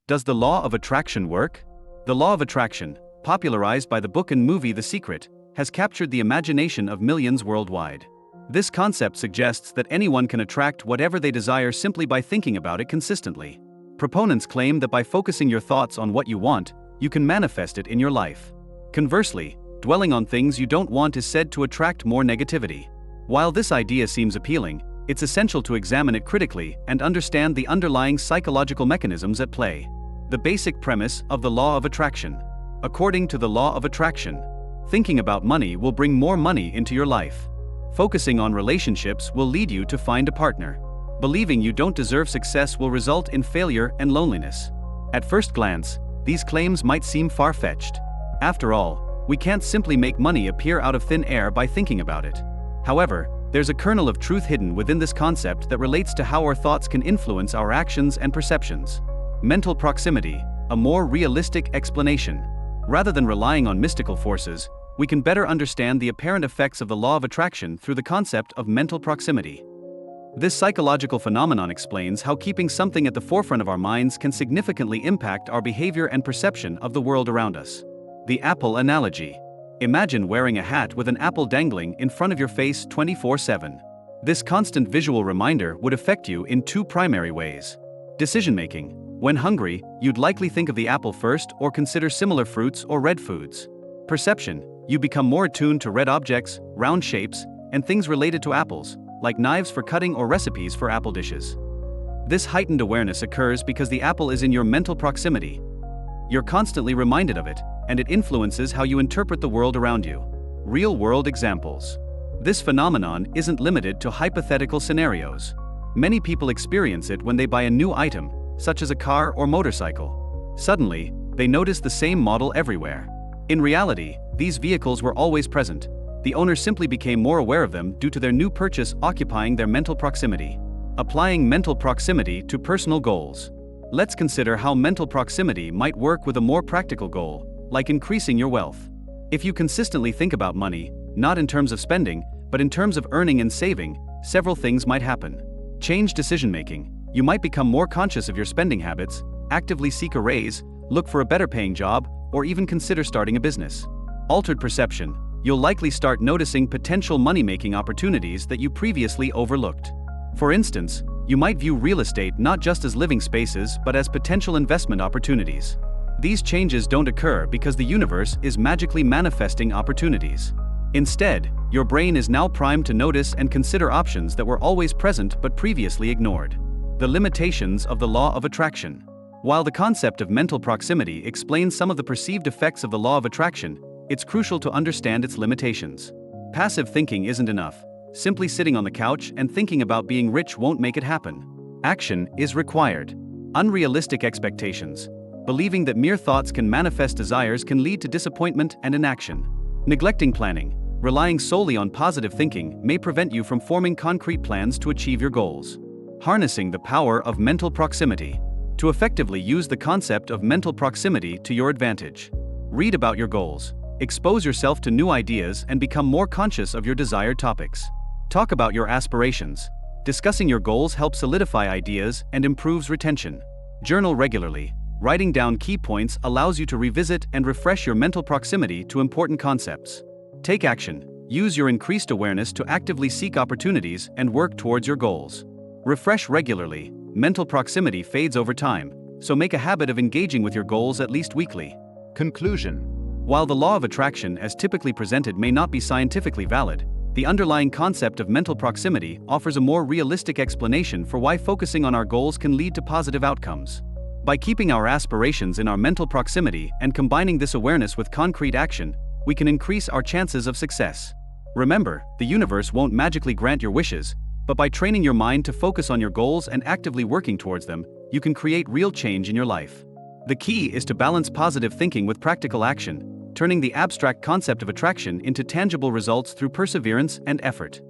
Does the law of attraction work? The law of attraction, popularized by the book and movie The Secret, has captured the imagination of millions worldwide. This concept suggests that anyone can attract whatever they desire simply by thinking about it consistently. Proponents claim that by focusing your thoughts on what you want, you can manifest it in your life. Conversely, dwelling on things you don't want is said to attract more negativity. While this idea seems appealing, it's essential to examine it critically and understand the underlying psychological mechanisms at play. The basic premise of the law of attraction. According to the law of attraction, thinking about money will bring more money into your life. Focusing on relationships will lead you to find a partner. Believing you don't deserve success will result in failure and loneliness. At first glance, these claims might seem far-fetched. After all, we can't simply make money appear out of thin air by thinking about it. However, there's a kernel of truth hidden within this concept that relates to how our thoughts can influence our actions and perceptions. Mental proximity, a more realistic explanation. Rather than relying on mystical forces, we can better understand the apparent effects of the law of attraction through the concept of mental proximity. This psychological phenomenon explains how keeping something at the forefront of our minds can significantly impact our behavior and perception of the world around us. The apple analogy. Imagine wearing a hat with an apple dangling in front of your face 24/7. This constant visual reminder would affect you in two primary ways. Decision-making. When hungry, you'd likely think of the apple first or consider similar fruits or red foods. Perception. You become more attuned to red objects, round shapes, and things related to apples, like knives for cutting or recipes for apple dishes. This heightened awareness occurs because the apple is in your mental proximity. You're constantly reminded of it, and it influences how you interpret the world around you. Real-world examples. This phenomenon isn't limited to hypothetical scenarios. Many people experience it when they buy a new item, such as a car or motorcycle. Suddenly, they notice the same model everywhere. In reality, these vehicles were always present. The owner simply became more aware of them due to their new purchase occupying their mental proximity. Applying mental proximity to personal goals. Let's consider how mental proximity might work with a more practical goal, like increasing your wealth. If you consistently think about money, not in terms of spending, but in terms of earning and saving, several things might happen. Change decision-making. You might become more conscious of your spending habits, actively seek a raise, look for a better paying job, or even consider starting a business. Altered perception. You'll likely start noticing potential money-making opportunities that you previously overlooked. For instance, you might view real estate not just as living spaces but as potential investment opportunities. These changes don't occur because the universe is magically manifesting opportunities. Instead, your brain is now primed to notice and consider options that were always present but previously ignored. The limitations of the law of attraction. While the concept of mental proximity explains some of the perceived effects of the law of attraction, it's crucial to understand its limitations. Passive thinking isn't enough. Simply sitting on the couch and thinking about being rich won't make it happen. Action is required. Unrealistic expectations. Believing that mere thoughts can manifest desires can lead to disappointment and inaction. Neglecting planning. Relying solely on positive thinking may prevent you from forming concrete plans to achieve your goals. Harnessing the power of mental proximity. To effectively use the concept of mental proximity to your advantage. Read about your goals. Expose yourself to new ideas and become more conscious of your desired topics. Talk about your aspirations. Discussing your goals helps solidify ideas and improves retention. Journal regularly. Writing down key points allows you to revisit and refresh your mental proximity to important concepts. Take action. Use your increased awareness to actively seek opportunities and work towards your goals. Refresh regularly. Mental proximity fades over time, so make a habit of engaging with your goals at least weekly. Conclusion. While the law of attraction as typically presented may not be scientifically valid, the underlying concept of mental proximity offers a more realistic explanation for why focusing on our goals can lead to positive outcomes. By keeping our aspirations in our mental proximity and combining this awareness with concrete action, we can increase our chances of success. Remember, the universe won't magically grant your wishes, but by training your mind to focus on your goals and actively working towards them, you can create real change in your life. The key is to balance positive thinking with practical action, turning the abstract concept of attraction into tangible results through perseverance and effort.